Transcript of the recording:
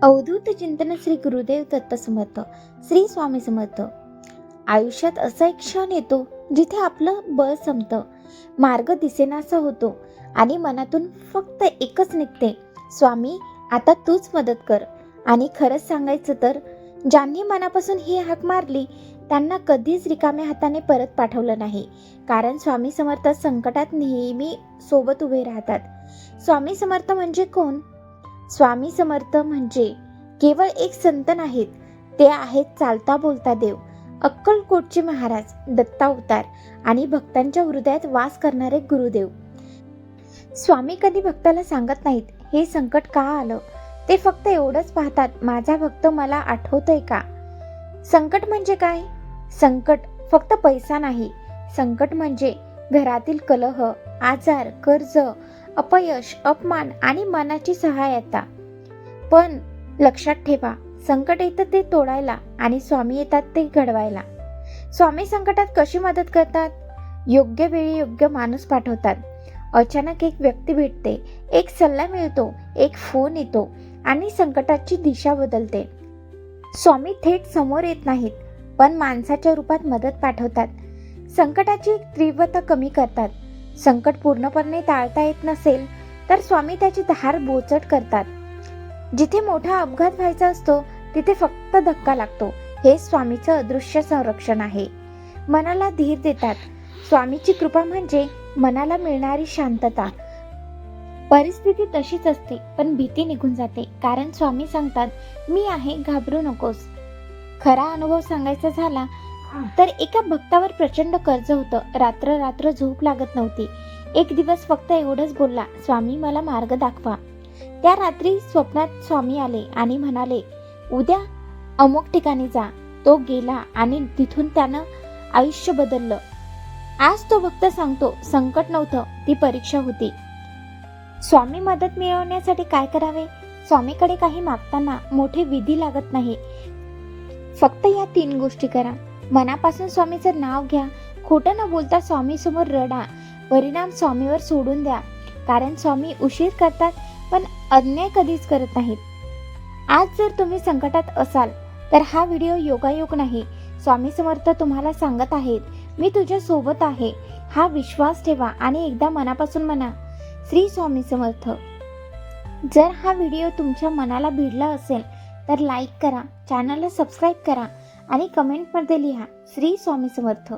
अवधूत चिंतन श्री गुरुदेव दत्त समर्थ. श्री स्वामी समर्थ. आयुष्यात असा एक क्षण येतो जिथे आपलं बळ संपतं, मार्ग दिसेनासा होतो आणि मनातून फक्त एकच निघते, स्वामी आता तूच मदत कर. आणि खरंच सांगायचं तर ज्यांनी मनापासून ही हाक मारली त्यांना कधीच रिकाम्या हाताने परत पाठवलं नाही. कारण स्वामी समर्थ संकटात नेहमी सोबत उभे राहतात. स्वामी समर्थ म्हणजे कोण? स्वामी समर्थ म्हणजे केवळ एक संत नाहीत, ते आहेत चालता बोलता देव, अक्कलकोटचे महाराज, दत्तावतार आणि भक्तांच्या हृदयात वास करणारे गुरुदेव. स्वामी कधी भक्ताला सांगत नाहीत हे संकट का आलं, ते फक्त एवढंच पाहतात, माझा भक्त मला आठवतोय का. संकट म्हणजे काय? संकट फक्त पैसा नाही. संकट म्हणजे घरातील कलह, आजार, कर्ज, अपयश, अपमान आणि मनाची सहायता. पण लक्षात ठेवा, संकट येतं ते तोडायला आणि स्वामी येतात ते घडवायला. स्वामी संकटात कशी मदत करतात? योग्य वेळी योग्य माणूस पाठवतात. अचानक एक व्यक्ती भेटते, एक सल्ला मिळतो, एक फोन येतो आणि संकटाची दिशा बदलते. स्वामी थेट समोर येत नाहीत, पण माणसाच्या रूपात मदत पाठवतात. संकटाची तीव्रता कमी करतात. संकट पूर्णपणे टाळता येत नसेल तर स्वामी त्याची धार बोचट करतात. जिथे मोठा अपघात व्हायचा असतो तिथे फक्त धक्का लागतो. हे स्वामीचं अदृश्य संरक्षण आहे. मनाला धीर देतात. स्वामीची कृपा म्हणजे मनाला मिळणारी शांतता. परिस्थिती तशीच असते पण भीती निघून जाते, कारण स्वामी सांगतात, मी आहे, घाबरू नकोस. खरा अनुभव सांगायचा झाला तर एका भक्तावर प्रचंड कर्ज होतं. रात्र रात्र झोप लागत नव्हती. एक दिवस फक्त एवढंच बोलला, स्वामी मला मार्ग दाखवा. त्या रात्री स्वप्नात स्वामी आले आणि म्हणाले, उद्या अमुक ठिकाणी जा. तो गेला आणि तिथून त्यानं आयुष्य बदललं. आज तो भक्त सांगतो, संकट नव्हतं, ती परीक्षा होती. स्वामी मदत मिळवण्यासाठी काय करावे? स्वामीकडे काही मागताना मोठे विधी लागत नाही. फक्त या 3 गोष्टी करा. मनापासून स्वामीचं नाव घ्या. खोटं न बोलता स्वामी समोर रडा. परिणाम स्वामीवर सोडून द्या, कारण स्वामी उशीर करतात पण अन्याय कधीच करत नाहीत. आज जर तुम्ही संकटात असाल तर हा व्हिडिओ योगायोग नाही. स्वामी समर्थ तुम्हाला सांगत आहेत, मी तुझ्या सोबत आहे. हा विश्वास ठेवा आणि एकदा मनापासून म्हणा, श्री स्वामी समर्थ. जर हा व्हिडिओ तुमच्या मनाला भिडला असेल तर लाईक करा, चॅनलला सबस्क्राईब करा आणि कमेंटमध्ये लिहा, श्री स्वामी समर्थ.